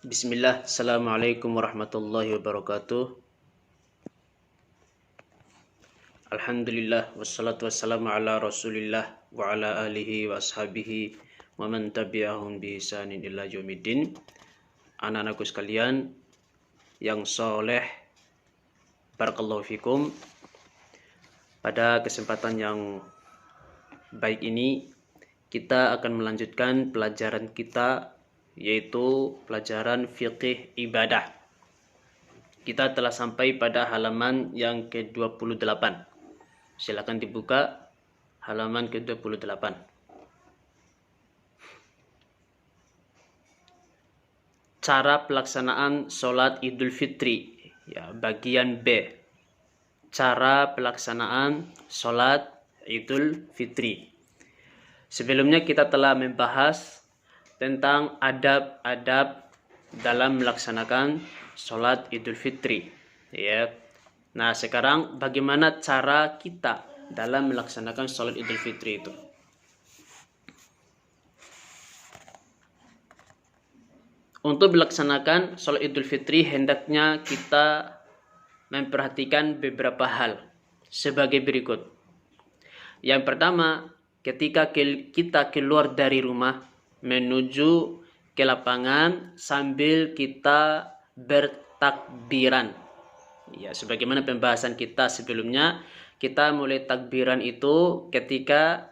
Bismillah, Assalamualaikum warahmatullahi wabarakatuh. Alhamdulillah, wassalatu wassalamu ala rasulillah wa ala alihi wa ashabihi wa man tabi'ahum bi ihsanin ila yaumiddin. Anak-anakku sekalian yang soleh, barakallahu fikum. Pada kesempatan yang baik ini kita akan melanjutkan pelajaran kita, yaitu pelajaran fiqih ibadah. Kita telah sampai pada halaman yang ke-28. Silakan dibuka halaman ke-28. Cara pelaksanaan sholat Idul Fitri, ya, bagian B. Cara pelaksanaan sholat Idul Fitri. Sebelumnya kita telah membahas tentang adab-adab dalam melaksanakan sholat Idul Fitri, ya. Nah, sekarang bagaimana cara kita dalam melaksanakan sholat Idul Fitri itu? Untuk melaksanakan sholat Idul Fitri hendaknya kita memperhatikan beberapa hal sebagai berikut. Yang pertama, ketika kita keluar dari rumah menuju ke lapangan sambil kita bertakbiran. Ya, sebagaimana pembahasan kita sebelumnya, kita mulai takbiran itu ketika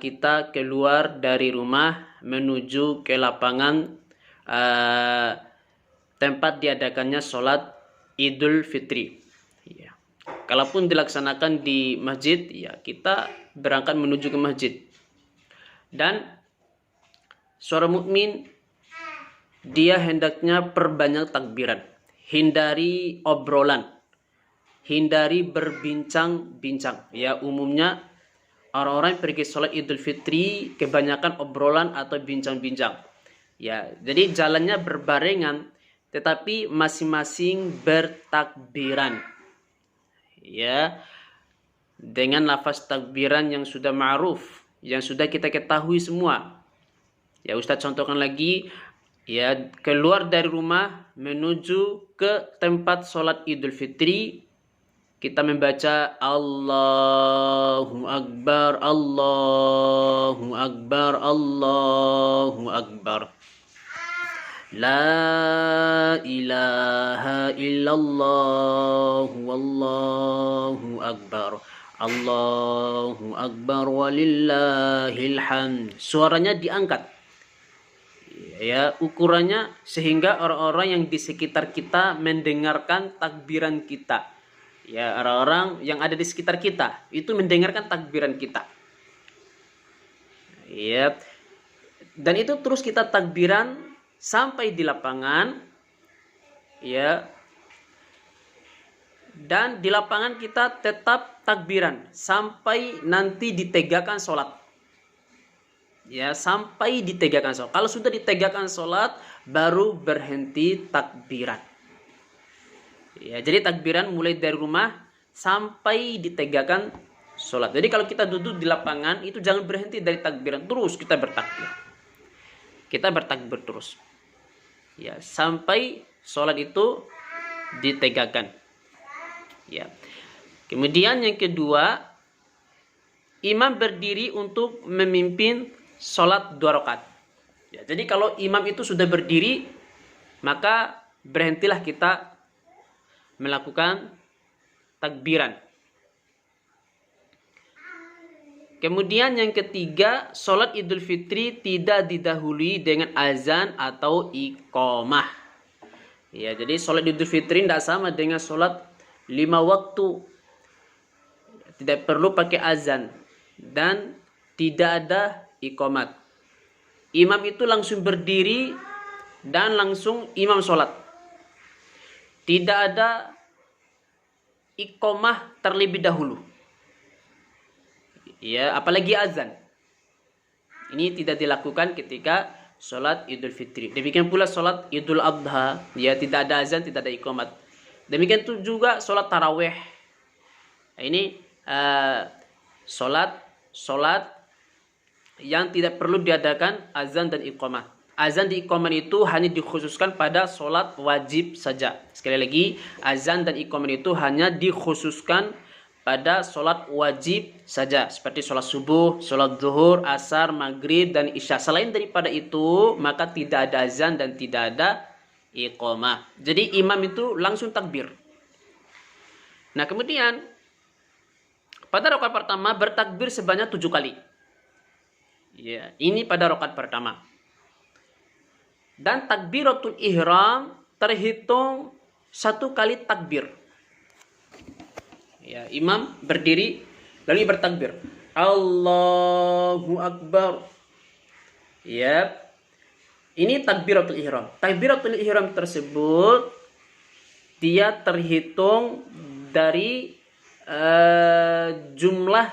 kita keluar dari rumah menuju ke lapangan tempat diadakannya sholat Idul Fitri. Ya. Kalaupun dilaksanakan di masjid, ya kita berangkat menuju ke masjid. Dan seorang mukmin dia hendaknya perbanyak takbiran, hindari obrolan, hindari berbincang-bincang. Ya, umumnya orang-orang pergi sholat Idul Fitri kebanyakan obrolan atau bincang-bincang. Ya, jadi jalannya berbarengan, tetapi masing-masing bertakbiran. Ya, dengan lafaz takbiran yang sudah ma'ruf, yang sudah kita ketahui semua. Ya, Ustaz contohkan lagi, ya, keluar dari rumah menuju ke tempat sholat Idul Fitri, kita membaca Allahu Akbar, Allahu Akbar, Allahu Akbar. La ilaha illallah, wallahu akbar. Allahu akbar walillahil hamd. Suaranya diangkat. Ya, ukurannya sehingga orang-orang yang di sekitar kita mendengarkan takbiran kita. Ya, orang-orang yang ada di sekitar kita itu mendengarkan takbiran kita. Ya. Dan itu terus kita takbiran sampai di lapangan, ya. Dan di lapangan kita tetap takbiran sampai nanti ditegakkan sholat. Ya, sampai ditegakkan sholat. Kalau sudah ditegakkan sholat, baru berhenti takbiran. Ya, jadi takbiran mulai dari rumah sampai ditegakkan sholat. Jadi kalau kita duduk di lapangan, itu jangan berhenti dari takbiran, terus kita bertakbir. Kita bertakbir terus. Ya, sampai sholat itu ditegakkan. Ya. Kemudian yang kedua, imam berdiri untuk memimpin sholat 2 rakaat. Ya, jadi kalau imam itu sudah berdiri, maka berhentilah kita melakukan takbiran. Kemudian yang ketiga, sholat Idul Fitri tidak didahului dengan azan atau iqamah. Ya, jadi sholat Idul Fitri tidak sama dengan sholat 5 waktu. Tidak perlu pakai azan dan tidak ada iqamat. Imam itu langsung berdiri dan langsung imam sholat. Tidak ada iqamah terlebih dahulu. Ya, apalagi azan. Ini tidak dilakukan ketika sholat Idul Fitri. Demikian pula sholat Idul Adha, ya, tidak ada azan, tidak ada iqamat. Demikian juga sholat tarawih. Ini sholat yang tidak perlu diadakan azan dan iqamah. azan di iqamah itu hanya dikhususkan pada sholat wajib saja. Sekali lagi, azan dan iqamah itu hanya dikhususkan pada sholat wajib saja, seperti sholat subuh, sholat zuhur, asar, maghrib, dan isya. Selain daripada itu, maka tidak ada azan dan tidak ada iqamah. Jadi imam itu langsung takbir. Nah kemudian pada rakaat pertama bertakbir sebanyak 7 kali. Ya, ini pada rakaat pertama. Dan takbiratul ihram terhitung 1 kali takbir. Ya, imam berdiri lalu bertakbir. Allahu Akbar. Ya. Ini takbiratul ihram. Takbiratul ihram tersebut dia terhitung dari jumlah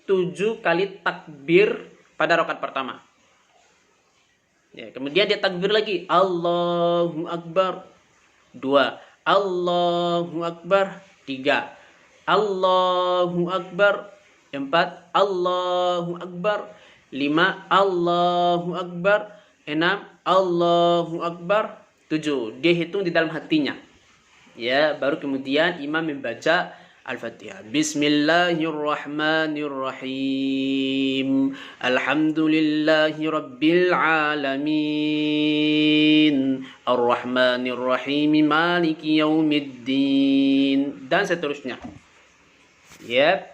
7 kali takbir pada rakaat pertama. Ya, kemudian dia takbir lagi. Allahu Akbar. 2. Allahu Akbar. 3. Allahu Akbar. 4. Allahu Akbar. 5. Allahu Akbar. 6. Allahu Akbar. 7. Dia hitung di dalam hatinya. Ya, baru kemudian imam membaca Al-Fatihah. Bismillahirrahmanirrahim. Alhamdulillahi rabbil alamin. Ar-Rahmanirrahim. Maliki yaumiddin. Dan seterusnya. Ya.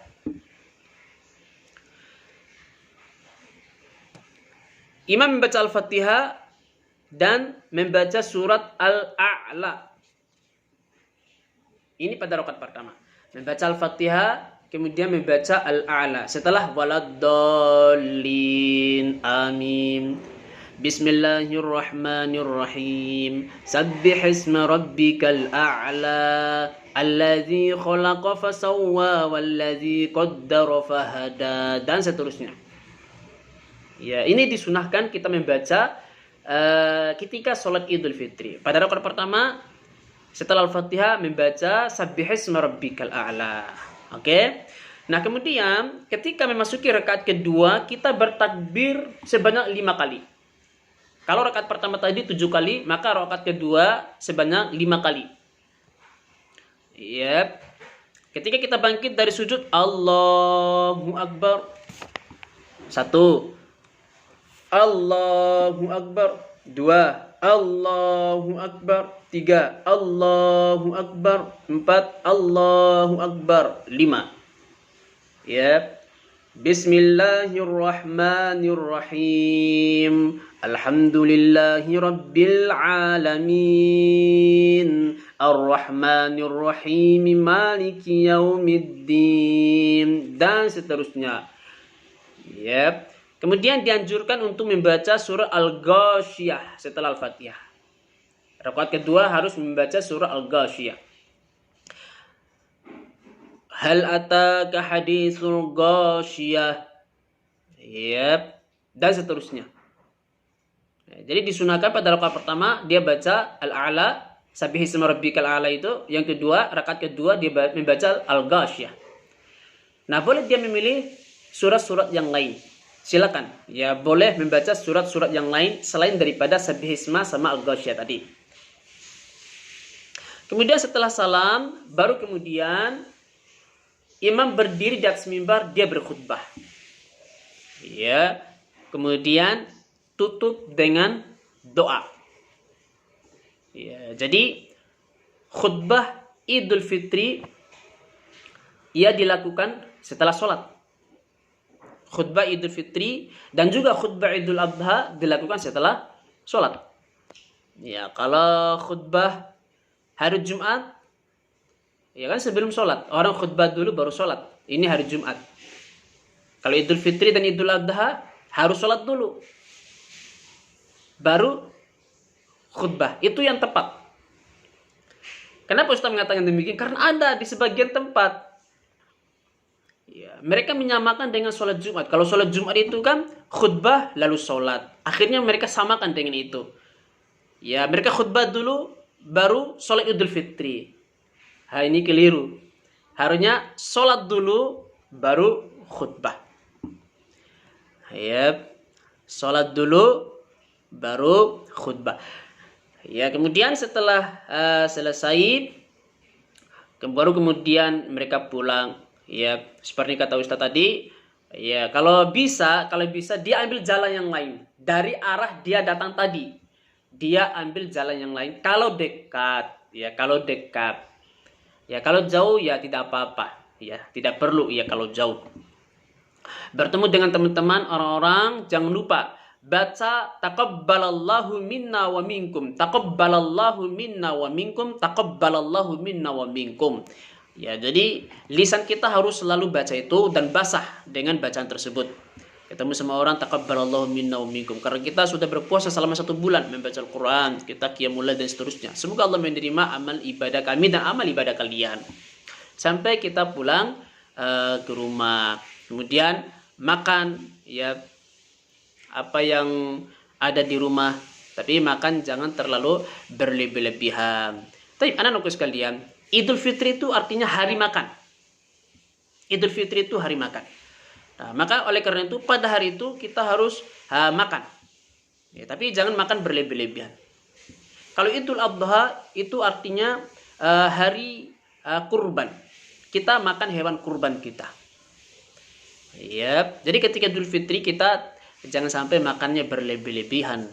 Imam membaca Al-Fatihah dan membaca surat Al-A'la. Ini pada rakaat pertama. Membaca Al-Fatihah, kemudian membaca Al-A'la. Setelah waladdallin, amin. Bismillahirrahmanirrahim. Sabbihisma rabbikal a'la. Alladzi khalaqa fasawwa walladzi qaddara fahada. Dan seterusnya. Ya, ini disunahkan kita membaca ketika sholat Idul Fitri. Pada rakaat pertama, setelah Al-Fatihah membaca Sabbihisma rabbikal a'la. Oke. Nah, kemudian ketika memasuki rakaat kedua, kita bertakbir sebanyak 5 kali. Kalau rakaat pertama tadi 7 kali, maka rakaat kedua sebanyak 5 kali. Yep. Ketika kita bangkit dari sujud, Allahu Akbar. 1. Allahu Akbar. 2. Allahu Akbar. 3. Allahu Akbar. 4. Allahu Akbar. 5. Ya. Bismillahirrahmanirrahim. Alhamdulillahi rabbil alamin. Ar-Rahmanirrahim. Maliki yaumiddin. Dan seterusnya. Ya. Kemudian dianjurkan untuk membaca surah Al-Ghasyiyah setelah Al-Fatihah. Rakaat kedua harus membaca surah Al-Ghasyiyah. Hal ataka haditsul ghasyiyah. Yep. Dan seterusnya. Jadi disunahkan pada rakaat pertama dia baca Al-A'la, Sabbihisma rabbikal a'la itu. Yang kedua, rakaat kedua dia membaca Al-Ghasyiyah. Nah, boleh dia memilih surat-surat yang lain. Silakan, ya boleh membaca surat-surat yang lain selain daripada Sabbihisma sama Al-Ghasyiyah tadi. Kemudian setelah salam, baru kemudian imam berdiri di atas mimbar, dia berkhutbah. Ya, kemudian tutup dengan doa. Ya, jadi khutbah Idul Fitri ia dilakukan setelah sholat. Khutbah Idul Fitri dan juga khutbah Idul Adha dilakukan setelah sholat. Ya, kalau khutbah hari Jumat, ya kan sebelum sholat. Orang khutbah dulu baru sholat. Ini hari Jumat. Kalau Idul Fitri dan Idul Adha harus sholat dulu, baru khutbah. Itu yang tepat. Kenapa Ustaz mengatakan demikian? Karena ada di sebagian tempat. Ya, mereka menyamakan dengan sholat Jumat. Kalau sholat Jumat itu kan khutbah lalu sholat. Akhirnya mereka samakan dengan itu. Ya, mereka khutbah dulu baru sholat Idul Fitri. Ini keliru. Harusnya sholat dulu baru khutbah. Ya, sholat dulu baru khutbah. Ya, kemudian setelah selesai baru kemudian mereka pulang. Ya, seperti kata Ustaz tadi, ya kalau bisa dia ambil jalan yang lain dari arah dia datang tadi. Dia ambil jalan yang lain kalau dekat, ya kalau dekat. Ya kalau jauh ya tidak apa-apa, ya tidak perlu ya kalau jauh. Bertemu dengan teman-teman orang-orang, jangan lupa baca taqabbalallahu minna wa minkum, taqabbalallahu minna wa minkum, taqabbalallahu minna wa minkum. Ya, jadi lisan kita harus selalu baca itu dan basah dengan bacaan tersebut. Ketemu sama orang taqabbalallahu minna wa minkum, karena kita sudah berpuasa selama 1 bulan membaca Al-Quran, kita qiyamul lail dan seterusnya. Semoga Allah menerima amal ibadah kami dan amal ibadah kalian. Sampai kita pulang ke rumah, kemudian makan ya apa yang ada di rumah, tapi makan jangan terlalu berlebih-lebihan. Tapi anak-anakku sekalian, Idul Fitri itu artinya hari makan. Idul Fitri itu hari makan. Nah, maka oleh karena itu pada hari itu kita harus makan. Ya, tapi jangan makan berlebih-lebihan. Kalau Idul Adha itu artinya hari kurban. Kita makan hewan kurban kita. Ya, jadi ketika Idul Fitri kita jangan sampai makannya berlebih-lebihan.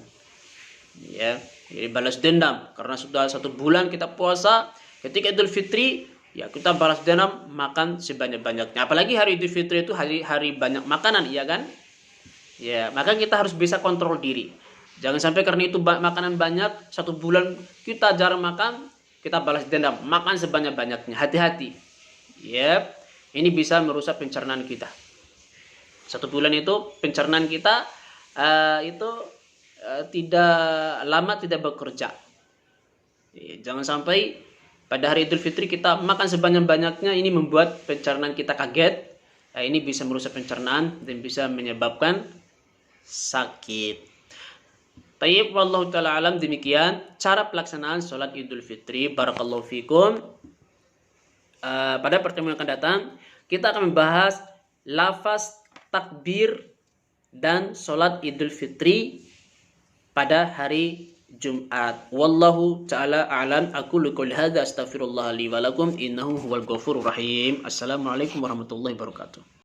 Ya, jadi balas dendam karena sudah 1 bulan kita puasa. Ketika Idul Fitri ya kita balas dendam, makan sebanyak-banyaknya. Apalagi hari Idul Fitri itu hari banyak makanan, ya kan? Ya, maka kita harus bisa kontrol diri. Jangan sampai karena itu makanan banyak, 1 bulan kita jarang makan, kita balas dendam, makan sebanyak-banyaknya. Hati-hati. Ya, ini bisa merusak pencernaan kita. 1 bulan itu pencernaan kita tidak lama tidak bekerja. Ya, jangan sampai pada hari Idul Fitri kita makan sebanyak-banyaknya, ini membuat pencernaan kita kaget. Nah, ini bisa merusak pencernaan dan bisa menyebabkan sakit. Tayyib, wallahu ta'ala alam, demikian cara pelaksanaan sholat Idul Fitri. Barakallahu fikum. Pada pertemuan yang akan datang kita akan membahas lafaz takbir dan sholat Idul Fitri pada hari Jumat. Wallahu ta'ala a'lam. Aqulu qouli hadza astaghfirullah li wa lakum innahu huwal ghafurur rahim. Assalamualaikum warahmatullahi wabarakatuh.